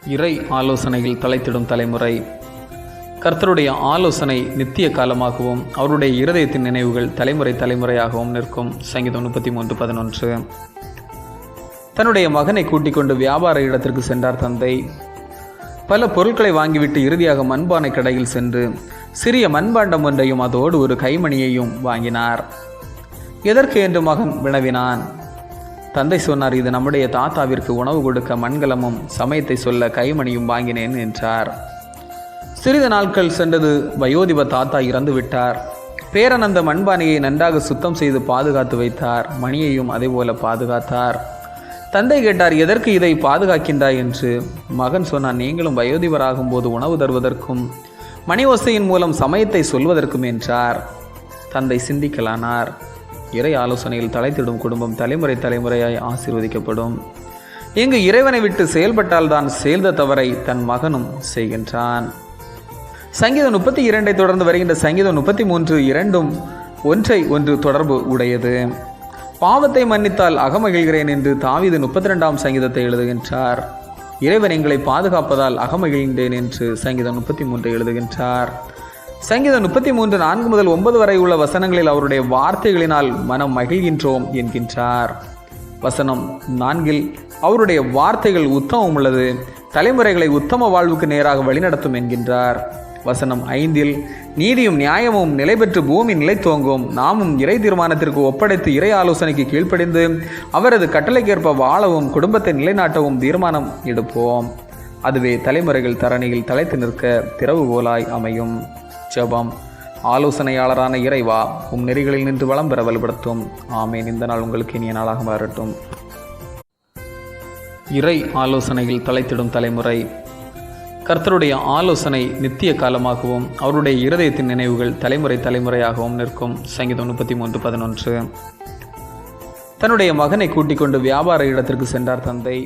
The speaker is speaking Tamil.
இறை ஆலோசனையில் தலைத்திடும் தலைமுறை. கர்த்தருடைய ஆலோசனை நித்திய காலமாகவும் அவருடைய இருதயத்தின் நினைவுகள் தலைமுறை தலைமுறையாகவும் நிற்கும். சங்கீதம் 33:11. தன்னுடைய மகனை கூட்டிக் கொண்டு வியாபார இடத்திற்கு சென்றார் தந்தை. பல பொருட்களை வாங்கிவிட்டு இறுதியாக மண்பானை கடையில் சென்று சிறிய மண்பாண்டம் ஒன்றையும் அதோடு ஒரு கைமணியையும் வாங்கினார். எதற்கு என்று மகன் வினவினான். தந்தை சொன்னார், இது நம்முடைய தாத்தாவிற்கு உணவு கொடுக்க மண்கலமும் சமயத்தை சொல்ல கைமணியும் வாங்கினேன் என்றார். சிறிது நாட்கள் சென்றது. வயோதிப தாத்தா இறந்து விட்டார். பேரன் அந்த மண்பானையை நன்றாக சுத்தம் செய்து பாதுகாத்து வைத்தார். மணியையும் அதே போல பாதுகாத்தார். தந்தை கேட்டார், எதற்கு இதை பாதுகாக்கின்றாய் என்று. மகன் சொன்னான், நீங்களும் வயோதிபராகும் போது உணவு தருவதற்கும் மணி ஓசையின் மூலம் சமயத்தை சொல்வதற்கும் என்றார். தந்தை சிந்திக்கலானார். இறை ஆலோசனையில் தலைத்திடும் குடும்பம் தலைமுறை தலைமுறையாய் ஆசீர்வதிக்கப்படும். இங்கு இறைவனை விட்டு செயல்பட்டால் தான் செய்த தவறை தன் மகனும் செய்கின்றான். சங்கீதம் 32 தொடர்ந்து வருகின்ற சங்கீதம் 33 இரண்டும் ஒன்றை ஒன்று தொடர்பு உடையது. பாவத்தை மன்னித்தால் அகமகிழ்கிறேன் என்று தாவீது 32ஆம் சங்கீதத்தை எழுதுகின்றார். இறைவன் எங்களை பாதுகாப்பதால் அகமகிழ்ந்தேன் என்று சங்கீதம் 33 எழுதுகின்றார். சங்கீதம் 33 4 முதல் 9 வரை உள்ள வசனங்களில் அவருடைய வார்த்தைகளினால் மனம் மகிழ்கின்றோம் என்கின்றார். வசனம் 4 அவருடைய வார்த்தைகள் உத்தமம் உள்ளது, தலைமுறைகளை உத்தம வாழ்வுக்கு நேராக வழிநடத்தும் என்கின்றார். வசனம் 5 நீதியும் நியாயமும் நிலை பெற்று பூமி நிலைத்தோங்கும். நாமும் இறை தீர்மானத்திற்கு ஒப்படைத்து இறை ஆலோசனைக்கு கீழ்ப்படிந்து அவரது கட்டளைக்கேற்ப வாழவும் குடும்பத்தை நிலைநாட்டவும் தீர்மானம் எடுப்போம். அதுவே தலைமுறைகள் தரணியில் தலைத்து நிற்க திறவுகோலாய் அமையும். ஜெபம். ஆலோசனையாளரான இறைவா, நெறிகளில் நின்று வளம் பெற வலுப்படுத்தும். ஆமேன். இந்த நாள் உங்களுக்கு இனிய நாளாக மாறட்டும். இறை ஆலோசனையில் தலைத்திடும் தலைமுறை. கர்த்தருடைய ஆலோசனை நித்திய காலமாகவும் அவருடைய இருதயத்தின் நினைவுகள் தலைமுறை தலைமுறையாகவும் நிற்கும். சங்கீதம் 33:11. தன்னுடைய மகனை கூட்டிக் கொண்டு வியாபார இடத்திற்கு சென்றார் தந்தை.